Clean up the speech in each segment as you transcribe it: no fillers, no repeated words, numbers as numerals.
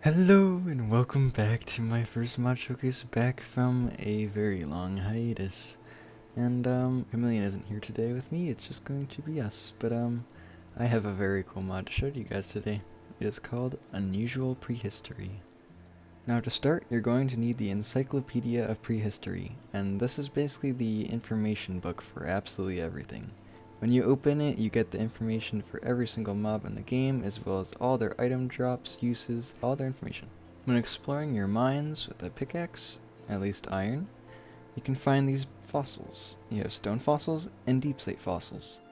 Hello and welcome back to my first mod showcase back from a very long hiatus. And Chameleon isn't here today with me, it's just going to be us. But I have a very cool mod to show to you guys today. It is called Unusual Prehistory. Now to start, you're going to need the Encyclopedia of Prehistory, and this is basically the information book for absolutely everything. When you open it, you get the information for every single mob in the game, as well as all their item drops, uses, all their information. When exploring your mines with a pickaxe, at least iron, you can find these fossils. You have stone fossils and deep slate fossils.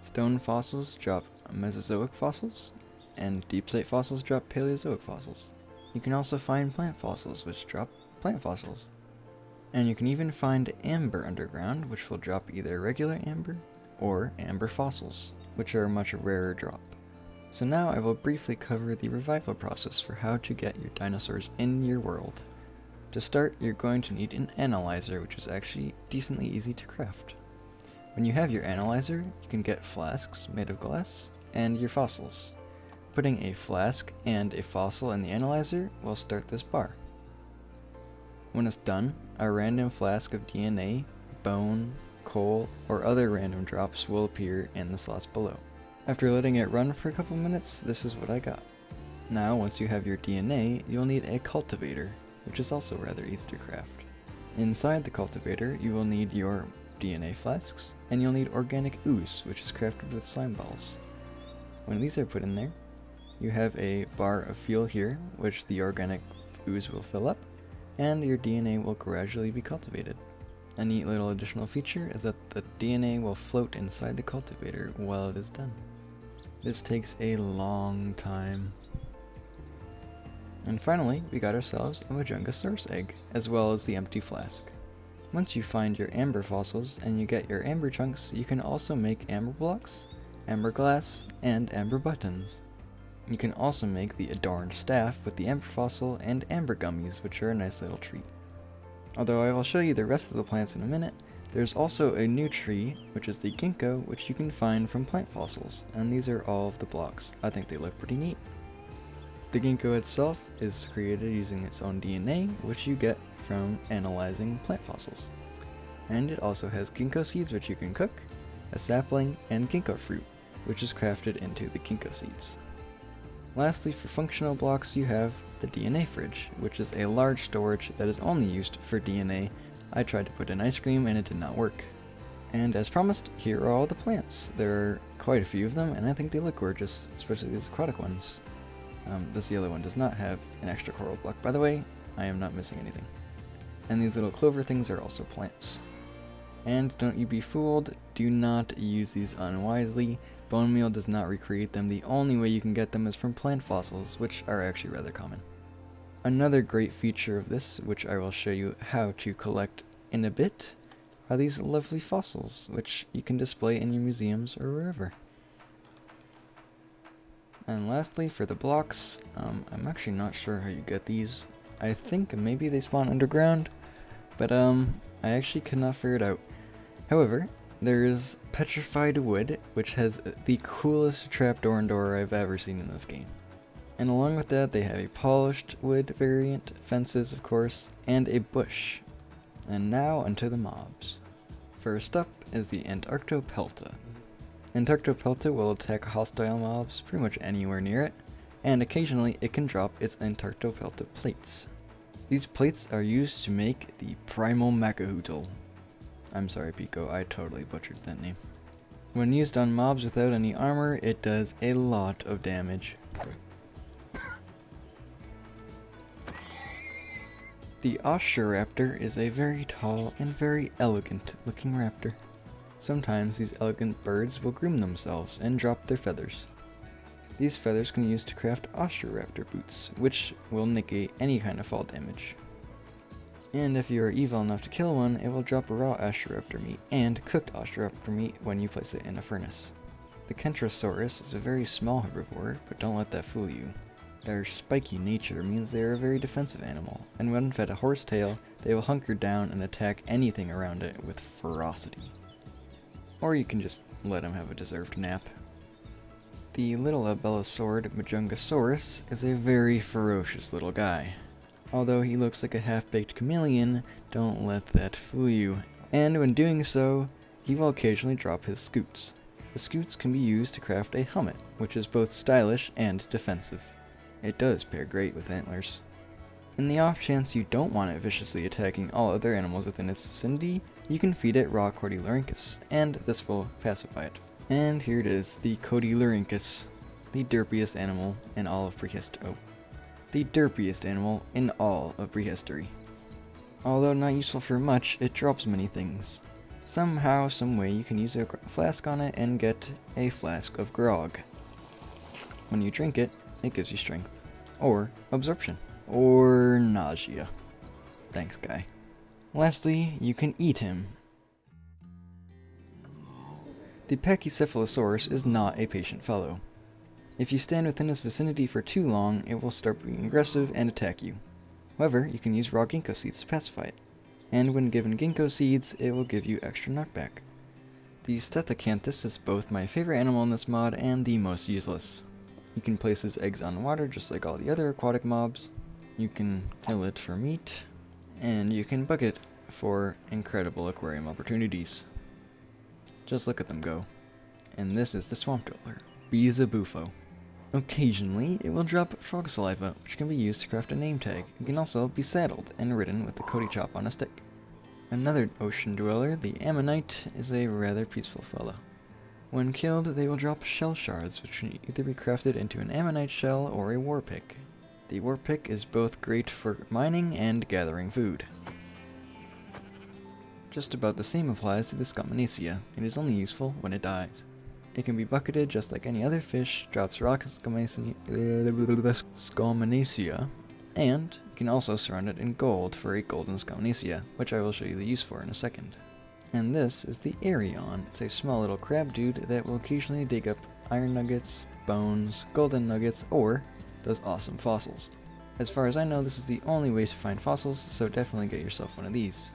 Stone fossils drop Mesozoic fossils, and deep slate fossils drop Paleozoic fossils. You can also find plant fossils, which drop plant fossils. And you can even find amber underground, which will drop either regular amber or amber fossils, which are a much rarer drop. So now I will briefly cover the revival process for how to get your dinosaurs in your world. To start, you're going to need an analyzer, which is actually decently easy to craft. When you have your analyzer, you can get flasks made of glass and your fossils. Putting a flask and a fossil in the analyzer will start this bar. When it's done, a random flask of DNA, bone, coal, or other random drops will appear in the slots below. After letting it run for a couple minutes, this is what I got. Now, once you have your DNA, you'll need a cultivator, which is also rather easy to craft. Inside the cultivator, you will need your DNA flasks, and you'll need organic ooze, which is crafted with slime balls. When these are put in there, you have a bar of fuel here, which the organic ooze will fill up, and your DNA will gradually be cultivated. A neat little additional feature is that the DNA will float inside the cultivator while it is done. This takes a long time. And finally, we got ourselves a Majungasaurus egg, as well as the empty flask. Once you find your amber fossils and you get your amber chunks, you can also make amber blocks, amber glass, and amber buttons. You can also make the adorned staff with the amber fossil and amber gummies, which are a nice little treat. Although I will show you the rest of the plants in a minute, there's also a new tree, which is the ginkgo, which you can find from plant fossils, and these are all of the blocks. I think they look pretty neat. The ginkgo itself is created using its own DNA, which you get from analyzing plant fossils. And it also has ginkgo seeds, which you can cook, a sapling, and ginkgo fruit, which is crafted into the ginkgo seeds. Lastly, for functional blocks, you have the DNA fridge, which is a large storage that is only used for DNA. I tried to put in ice cream and it did not work. And as promised, here are all the plants. There are quite a few of them, and I think they look gorgeous, especially these aquatic ones. This yellow one does not have an extra coral block, by the way. I am not missing anything. And these little clover things are also plants. And don't you be fooled, do not use these unwisely. Bone meal does not recreate them. The only way you can get them is from plant fossils, which are actually rather common. Another great feature of this, which I will show you how to collect in a bit, are these lovely fossils, which you can display in your museums or wherever. And lastly, for the blocks, I'm actually not sure how you get these. I think maybe they spawn underground, but I actually could not figure it out. However, there is petrified wood, which has the coolest trapdoor and door I've ever seen in this game. And along with that, they have a polished wood variant, fences of course, and a bush. And now onto the mobs. First up is the Antarctopelta. Antarctopelta will attack hostile mobs pretty much anywhere near it, and occasionally it can drop its Antarctopelta plates. These plates are used to make the Primal Macahootl. I'm sorry, Pico, I totally butchered that name. When used on mobs without any armor, it does a lot of damage. The Osteoraptor is a very tall and very elegant looking raptor. Sometimes these elegant birds will groom themselves and drop their feathers. These feathers can be used to craft Osteoraptor boots, which will negate any kind of fall damage. And if you are evil enough to kill one, it will drop raw Osteoraptor meat and cooked Osteoraptor meat when you place it in a furnace. The Kentrosaurus is a very small herbivore, but don't let that fool you. Their spiky nature means they are a very defensive animal, and when fed a horsetail, they will hunker down and attack anything around it with ferocity. Or you can just let them have a deserved nap. The little abelosaurid Majungasaurus is a very ferocious little guy. Although he looks like a half-baked chameleon, don't let that fool you. And when doing so, he will occasionally drop his scoots. The scoots can be used to craft a helmet, which is both stylish and defensive. It does pair great with antlers. In the off chance you don't want it viciously attacking all other animals within its vicinity, you can feed it raw Codylorhynchus, and this will pacify it. And here it is, the Codylorhynchus, the derpiest animal in all of prehistory. The derpiest animal in all of prehistory. Although not useful for much, it drops many things. Somehow, someway, you can use a flask on it and get a flask of grog. When you drink it, it gives you strength, or absorption, or nausea. Thanks, guy. Lastly, you can eat him. The Pachycephalosaurus is not a patient fellow. If you stand within its vicinity for too long, it will start being aggressive and attack you. However, you can use raw ginkgo seeds to pacify it, and when given ginkgo seeds, it will give you extra knockback. The Stethocyanthus is both my favorite animal in this mod and the most useless. You can place its eggs on water just like all the other aquatic mobs, you can kill it for meat, and you can bug it for incredible aquarium opportunities. Just look at them go. And this is the swamp dweller, Bizabufo. Occasionally, it will drop frog saliva, which can be used to craft a name tag. It can also be saddled and ridden with the Cody chop on a stick. Another ocean dweller, the ammonite, is a rather peaceful fellow. When killed, they will drop shell shards, which can either be crafted into an ammonite shell or a war pick. The war pick is both great for mining and gathering food. Just about the same applies to the Scomanacea. It is only useful when it dies. It can be bucketed just like any other fish, drops rock Scomanacea, and you can also surround it in gold for a golden Scomanacea, which I will show you the use for in a second. And this is the Arion. It's a small little crab dude that will occasionally dig up iron nuggets, bones, golden nuggets, or those awesome fossils. As far as I know, this is the only way to find fossils, so definitely get yourself one of these.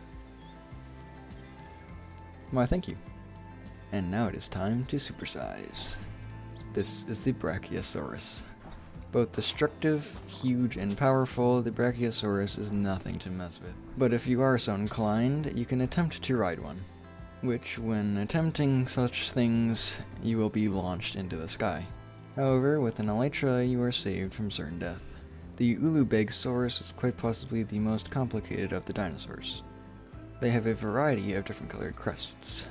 Why, thank you. And now it is time to supersize. This is the Brachiosaurus. Both destructive, huge, and powerful, the Brachiosaurus is nothing to mess with. But if you are so inclined, you can attempt to ride one, which, when attempting such things, you will be launched into the sky. However, with an elytra, you are saved from certain death. The Ulubegosaurus is quite possibly the most complicated of the dinosaurs. They have a variety of different colored crests.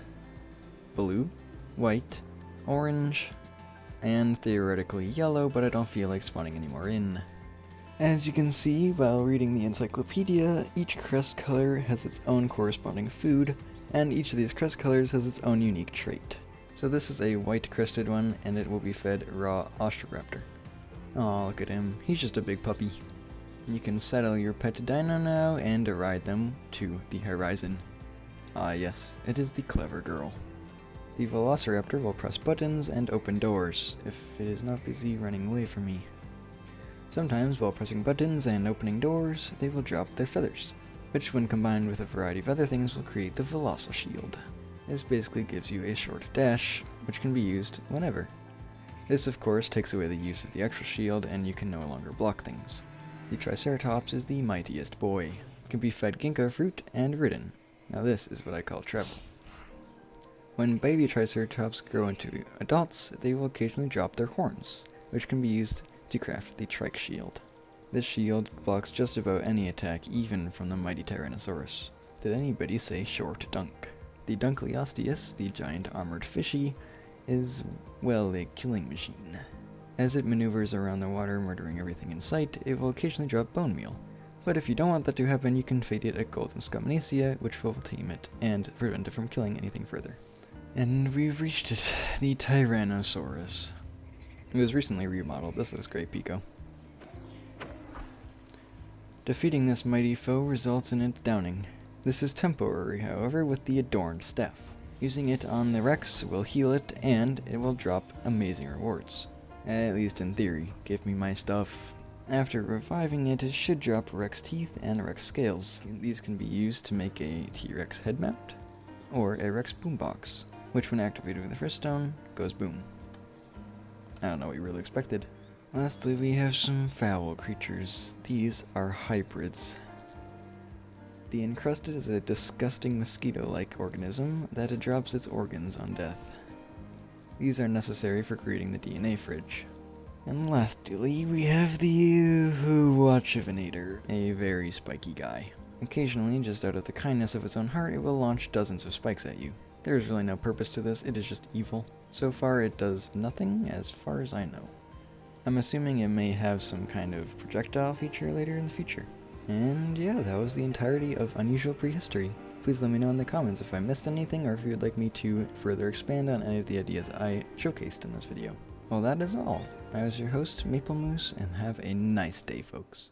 Blue, white, orange, and theoretically yellow, but I don't feel like spawning any more in. As you can see while reading the encyclopedia, each crest color has its own corresponding food, and each of these crest colors has its own unique trait. So this is a white crested one, and it will be fed raw Ostroraptor. Aw, look at him, he's just a big puppy. You can saddle your pet dino now and ride them to the horizon. Ah yes, it is the clever girl. The Velociraptor will press buttons and open doors, if it is not busy running away from me. Sometimes, while pressing buttons and opening doors, they will drop their feathers, which when combined with a variety of other things will create the Velocishield. This basically gives you a short dash, which can be used whenever. This of course takes away the use of the extra shield and you can no longer block things. The Triceratops is the mightiest boy. It can be fed ginkgo fruit and ridden. Now this is what I call travel. When baby Triceratops grow into adults, they will occasionally drop their horns, which can be used to craft the Trike Shield. This shield blocks just about any attack, even from the mighty Tyrannosaurus. Did anybody say short dunk? The Dunkleosteus, the giant armored fishy, is, well, a killing machine. As it maneuvers around the water, murdering everything in sight, it will occasionally drop bone meal. But if you don't want that to happen, you can feed it a golden Scomanacea, which will tame it and prevent it from killing anything further. And we've reached it, the Tyrannosaurus. It was recently remodeled. This looks great, Pico. Defeating this mighty foe results in it downing. This is temporary, however, with the adorned staff. Using it on the Rex will heal it, and it will drop amazing rewards. At least in theory. Give me my stuff. After reviving it, it should drop Rex teeth and Rex scales. These can be used to make a T-Rex head mount, or a Rex boombox, which when activated with the first stone, goes boom. I don't know what you really expected. Lastly, we have some foul creatures. These are hybrids. The encrusted is a disgusting mosquito-like organism that drops its organs on death. These are necessary for creating the DNA fridge. And lastly, we have the Watchivinator, a very spiky guy. Occasionally, just out of the kindness of its own heart, it will launch dozens of spikes at you. There is really no purpose to this, it is just evil. So far, it does nothing as far as I know. I'm assuming it may have some kind of projectile feature later in the future. And yeah, that was the entirety of Unusual Prehistory. Please let me know in the comments if I missed anything or if you would like me to further expand on any of the ideas I showcased in this video. Well, that is all. I was your host, MapleMoose, and have a nice day, folks.